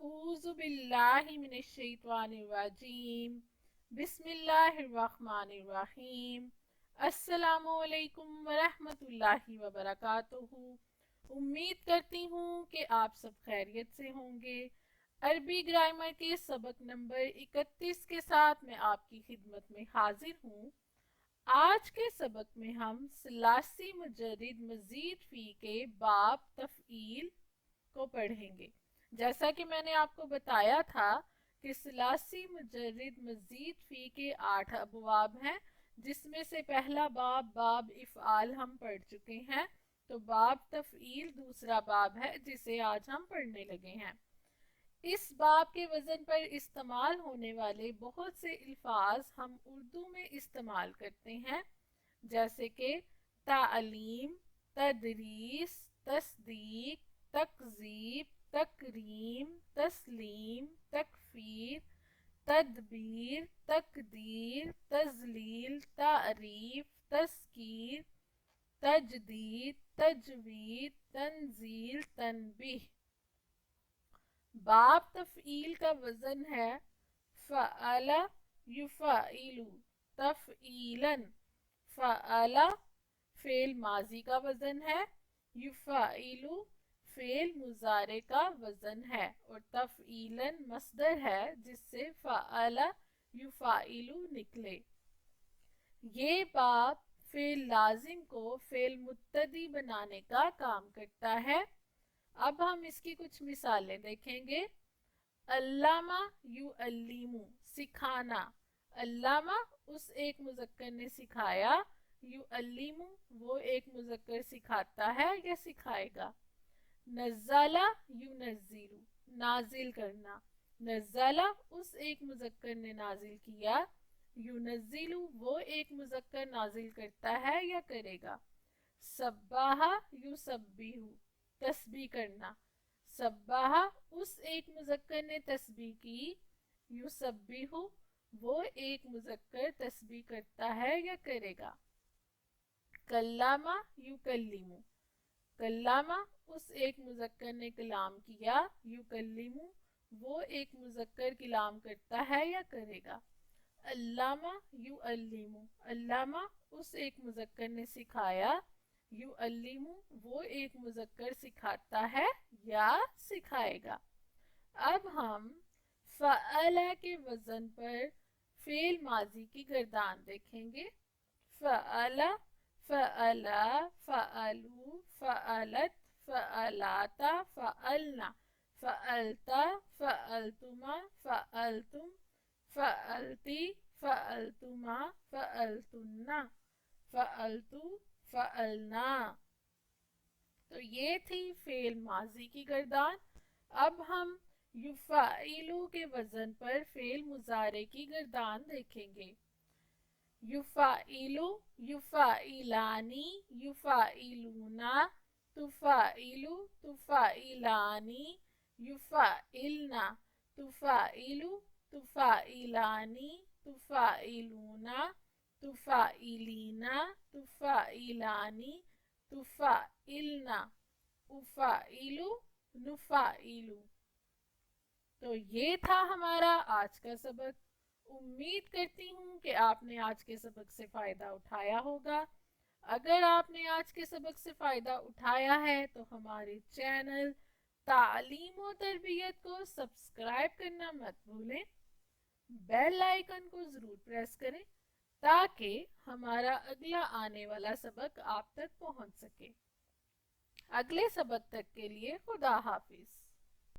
अऊज़ु बिल्लाहि मिनश्शैतानिर्रजीम बिस्मिल्लाहिर्रहमानिर्रहीम अस्सलामु अलैकुम वरहमतुल्लाहि वबरकातुहू। उम्मीद करती हूँ कि आप सब खैरियत से होंगे। अरबी ग्रामर के सबक नंबर 31 के साथ मैं आपकी खिदमत में हाजिर हूँ। आज के सबक में हम सलासी मुजर्रिद मजीद फी के बाब तफईल को पढ़ेंगे। जैसा कि मैंने आपको बताया था कि सलासी मुजर्रिद मजीद फी के 8 अबवाब हैं, जिसमें से पहला बाब इफ़आल हम पढ़ चुके हैं। तो बाब तफईल दूसरा बाब है जिसे आज हम पढ़ने लगे हैं। इस बाब के वज़न पर इस्तेमाल होने वाले बहुत से अल्फाज हम उर्दू में इस्तेमाल करते हैं, जैसे कि तालीम, तदरीस, तस्दीक, तकज़ीब, तकरीम, तस्लीम, तकफीर, तदबीर, तकदीर, तजलील, तारीफ, तस्कीर, तजदीद, तजवीद, तंजील, तनबीह। बाब तफईल का वजन है फ़अला युफ़इलु तफ़ईलन। फ़अला फ़ेल माजी का वजन है, युफ़इलु फ़ेल मुज़ारे का वजन है और तफ़ईलन मस्दर है जिससे फ़अला युफ़इलु निकले। ये बाब फ़ेल लाजिम को फ़ेल मुत्तदी बनाने का काम करता है। अब हम इसकी कुछ मिसालें देखेंगे। अल्लामा युअल्लिमु सिखाना। अल्लामा उस एक मुज़क्कर ने सिखाया, युअल्लिमु वो एक मुज़क्कर सिखाता है या सिखाएगा। नज़्ज़ला युनज़्ज़िलु नाजिल करना। नज़्ज़ला उस एक मुज़क्कर ने नाजिल किया, युनज़्ज़िलु वो एक मुज़क्कर नाजिल करता है या करेगा। सब्बाहा युसब्बिहु तस्बीह करना। सब्बाहा उस एक मुज़क्कर ने तस्बीह की, युसब्बिहु वो एक मुज़क्कर तस्बीह करता है या करेगा। कल्लामा युकल्लिमु कल्लामा उस एक मुज़क्कर ने कलाम किया, युकल्लिमु वो एक मुज़क्कर कलाम करता है या करेगा। अल्लामा युअल्लिमु अल्लामा उस एक मुज़क्कर ने सिखाया, युअल्लिमु वो एक मुज़क्कर सिखाता है या सिखाएगा। अब हम फ़अला के वज़न पर फ़ेल माजी की गर्दान देखेंगे। फ़अला, फ़अला, फ़अलू, फ़अलत, फ़अलाता, फ़अलना, फ़अलता, फ़अलतुमा, फ़अलतुम, फ़अलती, फ़अलतुमा, फ़अलतुन्ना, फ़अलतु, फ़अलना। तो ये थी फ़ेल माजी की गर्दान। अब हम युफ़ाइलु के वज़न पर फ़ेल मुज़ारे की गर्दान देखेंगे। युफ़ाइलु, युफ़ाइलानी, युफ़ाइलूना, तुफ़ाइलु, तुफ़ाइलानी, युफ़ाइलना, तुफ़ाइलु, तुफ़ाइलानी, तुफ़ाइलूना, तुफ़ाइलीना, तुफ़ाइलानी, तुफ़ाइलना, उफ़ाइलु, नुफ़ाइलु। तो ये था हमारा आज का सबक। उम्मीद करती हूँ कि आपने आज के सबक से फ़ायदा उठाया होगा। अगर आपने आज के सबक से फ़ायदा उठाया है तो हमारे चैनल तालीम व तरबियत को सब्सक्राइब करना मत भूलें। बेल आइकन को ज़रूर प्रेस करें ताकि हमारा अगला आने वाला सबक आप तक पहुँच सके। अगले सबक तक के लिए खुदा हाफिज़।